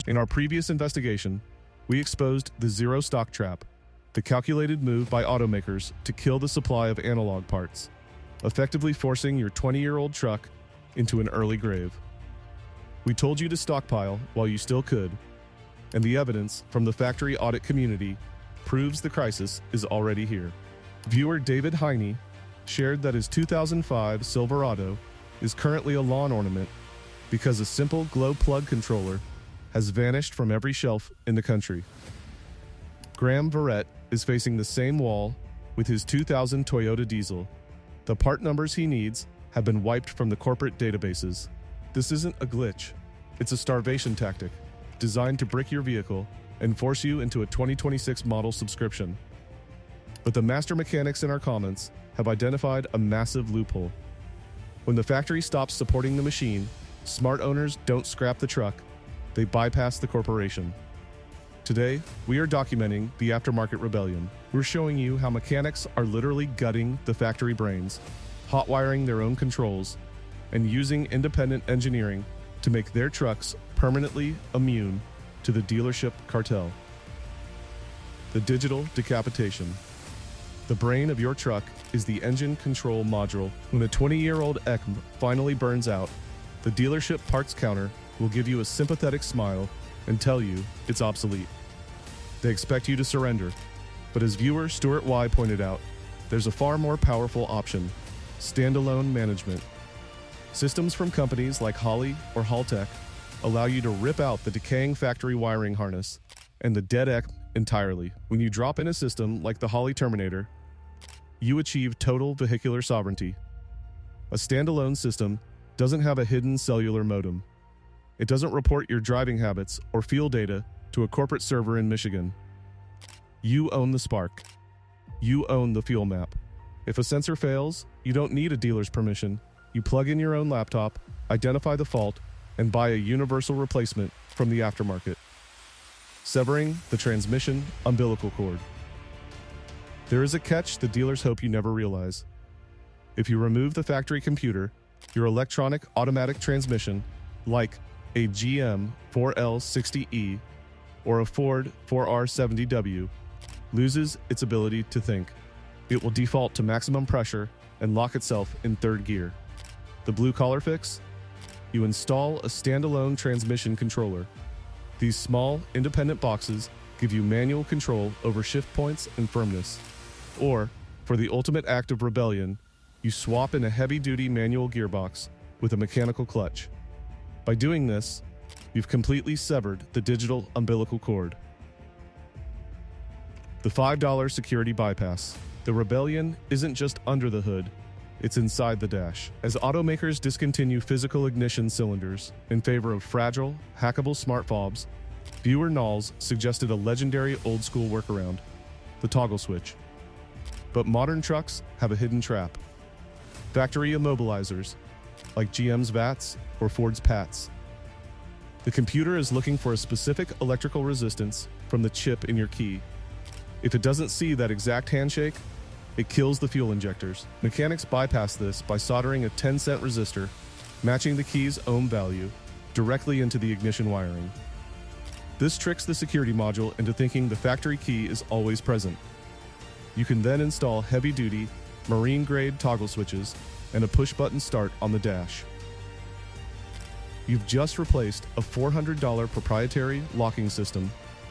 In our previous investigation, we exposed the zero stock trap, the calculated move by automakers to kill the supply of analog parts, effectively forcing your 20-year-old truck into an early grave. We told you to stockpile while you still could, and the evidence from the factory audit community proves the crisis is already here. Viewer David Heine shared that his 2005 Silverado is currently a lawn ornament because a simple glow plug controller has vanished from every shelf in the country. Graham Verrett is facing the same wall with his 2000 Toyota diesel. The part numbers he needs have been wiped from the corporate databases. This isn't a glitch, it's a starvation tactic designed to brick your vehicle and force you into a 2026 model subscription. But the master mechanics in our comments have identified a massive loophole. When the factory stops supporting the machine, smart owners don't scrap the truck, they bypass the corporation. Today, we are documenting the aftermarket rebellion. We're showing you how mechanics are literally gutting the factory brains, hot-wiring their own controls, and using independent engineering to make their trucks permanently immune to the dealership cartel. The digital decapitation. The brain of your truck is the engine control module. When a 20-year-old ECM finally burns out, the dealership parts counter will give you a sympathetic smile and tell you it's obsolete. They expect you to surrender, but as viewer Stuart Y pointed out, there's a far more powerful option: standalone management. Systems from companies like Holley or Haltech allow you to rip out the decaying factory wiring harness and the dead ECM entirely. When you drop in a system like the Holley Terminator, you achieve total vehicular sovereignty. A standalone system doesn't have a hidden cellular modem. It doesn't report your driving habits or fuel data to a corporate server in Michigan. You own the spark. You own the fuel map. If a sensor fails, you don't need a dealer's permission. You plug in your own laptop, identify the fault, and buy a universal replacement from the aftermarket, severing the transmission umbilical cord. There is a catch the dealers hope you never realize. If you remove the factory computer, your electronic automatic transmission, like a GM 4L60E or a Ford 4R70W, loses its ability to think. It will default to maximum pressure and lock itself in third gear. The blue-collar fix? You install a standalone transmission controller. These small, independent boxes give you manual control over shift points and firmness. Or, for the ultimate act of rebellion, you swap in a heavy-duty manual gearbox with a mechanical clutch. By doing this, you've completely severed the digital umbilical cord. The $5 security bypass. The rebellion isn't just under the hood, it's inside the dash. As automakers discontinue physical ignition cylinders in favor of fragile, hackable smart fobs, viewer Knowles suggested a legendary old-school workaround: the toggle switch. But modern trucks have a hidden trap: factory immobilizers, like GM's VATs or Ford's PATs. The computer is looking for a specific electrical resistance from the chip in your key. If it doesn't see that exact handshake, it kills the fuel injectors. Mechanics bypass this by soldering a 10-cent resistor, matching the key's ohm value, directly into the ignition wiring. This tricks the security module into thinking the factory key is always present. You can then install heavy-duty, marine-grade toggle switches and a push-button start on the dash. You've just replaced a $400 proprietary locking system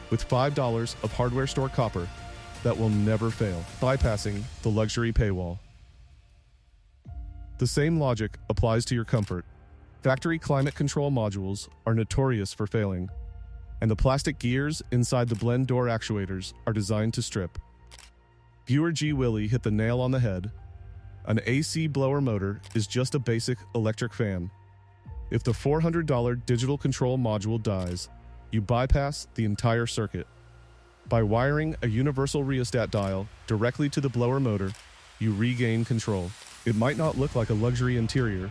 with $5 of hardware store copper that will never fail, bypassing the luxury paywall. The same logic applies to your comfort. Factory climate control modules are notorious for failing, and the plastic gears inside the blend door actuators are designed to strip. Viewer G. Willie hit the nail on the head. An AC blower motor is just a basic electric fan. If the $400 digital control module dies, you bypass the entire circuit. By wiring a universal rheostat dial directly to the blower motor, you regain control. It might not look like a luxury interior,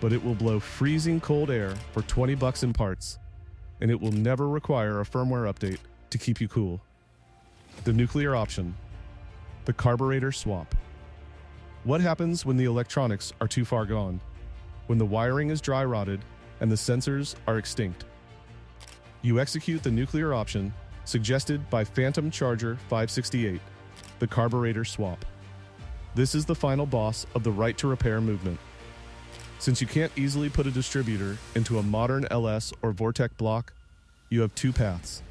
but it will blow freezing cold air for $20 in parts, and it will never require a firmware update to keep you cool. The nuclear option: the carburetor swap. What happens when the electronics are too far gone? When the wiring is dry rotted and the sensors are extinct? You execute the nuclear option suggested by Phantom Charger 568, the carburetor swap. This is the final boss of the right to repair movement. Since you can't easily put a distributor into a modern LS or Vortec block, you have two paths.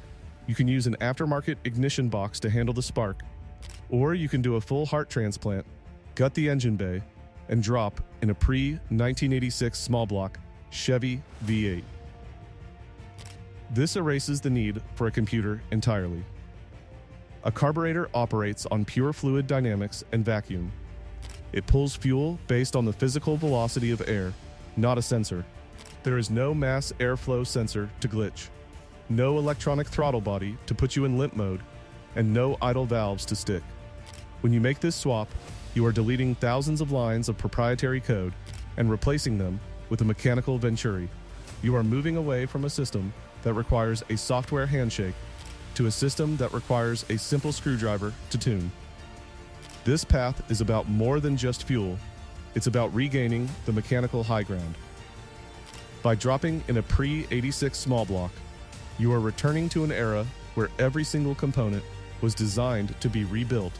You can use an aftermarket ignition box to handle the spark, or you can do a full heart transplant, gut the engine bay, and drop in a pre-1986 small block Chevy V8. This erases the need for a computer entirely. A carburetor operates on pure fluid dynamics and vacuum. It pulls fuel based on the physical velocity of air, not a sensor. There is no mass airflow sensor to glitch, no electronic throttle body to put you in limp mode, and no idle valves to stick. When you make this swap, you are deleting thousands of lines of proprietary code and replacing them with a mechanical venturi. You are moving away from a system that requires a software handshake to a system that requires a simple screwdriver to tune. This path is about more than just fuel. It's about regaining the mechanical high ground. By dropping in a pre-86 small block, you are returning to an era where every single component was designed to be rebuilt,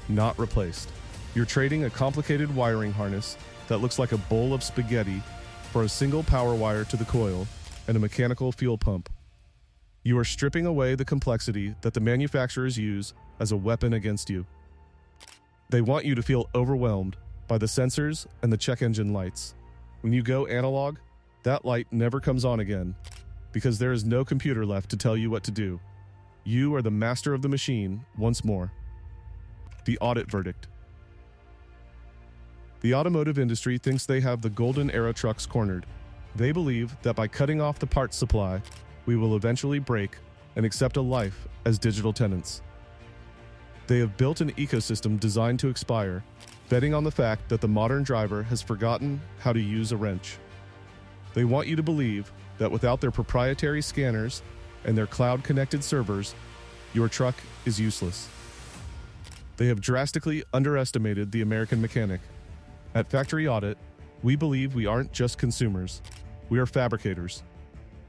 not replaced. You're trading a complicated wiring harness that looks like a bowl of spaghetti for a single power wire to the coil and a mechanical fuel pump. You are stripping away the complexity that the manufacturers use as a weapon against you. They want you to feel overwhelmed by the sensors and the check engine lights. When you go analog, that light never comes on again because there is no computer left to tell you what to do. You are the master of the machine once more. The audit verdict. The automotive industry thinks they have the golden era trucks cornered. They believe that by cutting off the parts supply, we will eventually break and accept a life as digital tenants. They have built an ecosystem designed to expire, betting on the fact that the modern driver has forgotten how to use a wrench. They want you to believe that without their proprietary scanners and their cloud-connected servers, your truck is useless. They have drastically underestimated the American mechanic. At Factory Audit, we believe we aren't just consumers, we are fabricators.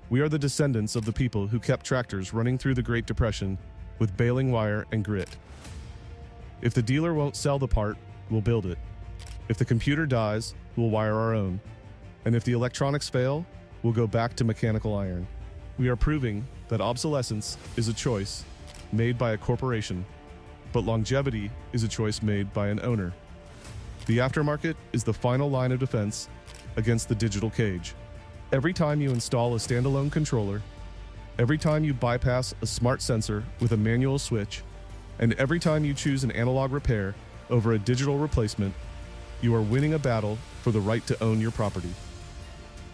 We are the descendants of the people who kept tractors running through the Great Depression with baling wire and grit. If the dealer won't sell the part, we'll build it. If the computer dies, we'll wire our own. And if the electronics fail, we'll go back to mechanical iron. We are proving that obsolescence is a choice made by a corporation, but longevity is a choice made by an owner. The aftermarket is the final line of defense against the digital cage. Every time you install a standalone controller, every time you bypass a smart sensor with a manual switch, and every time you choose an analog repair over a digital replacement, you are winning a battle for the right to own your property.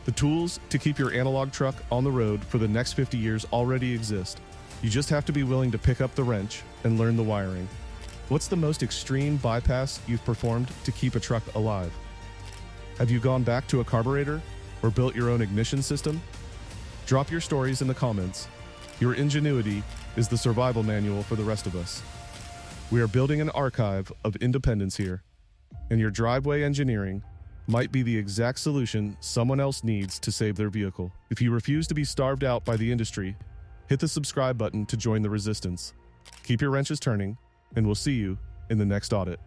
The tools to keep your analog truck on the road for the next 50 years already exist. You just have to be willing to pick up the wrench and learn the wiring. What's the most extreme bypass you've performed to keep a truck alive? Have you gone back to a carburetor or built your own ignition system? Drop your stories in the comments. Your ingenuity is the survival manual for the rest of us. We are building an archive of independence here, and your driveway engineering might be the exact solution someone else needs to save their vehicle. If you refuse to be starved out by the industry, hit the subscribe button to join the resistance. Keep your wrenches turning, and we'll see you in the next audit.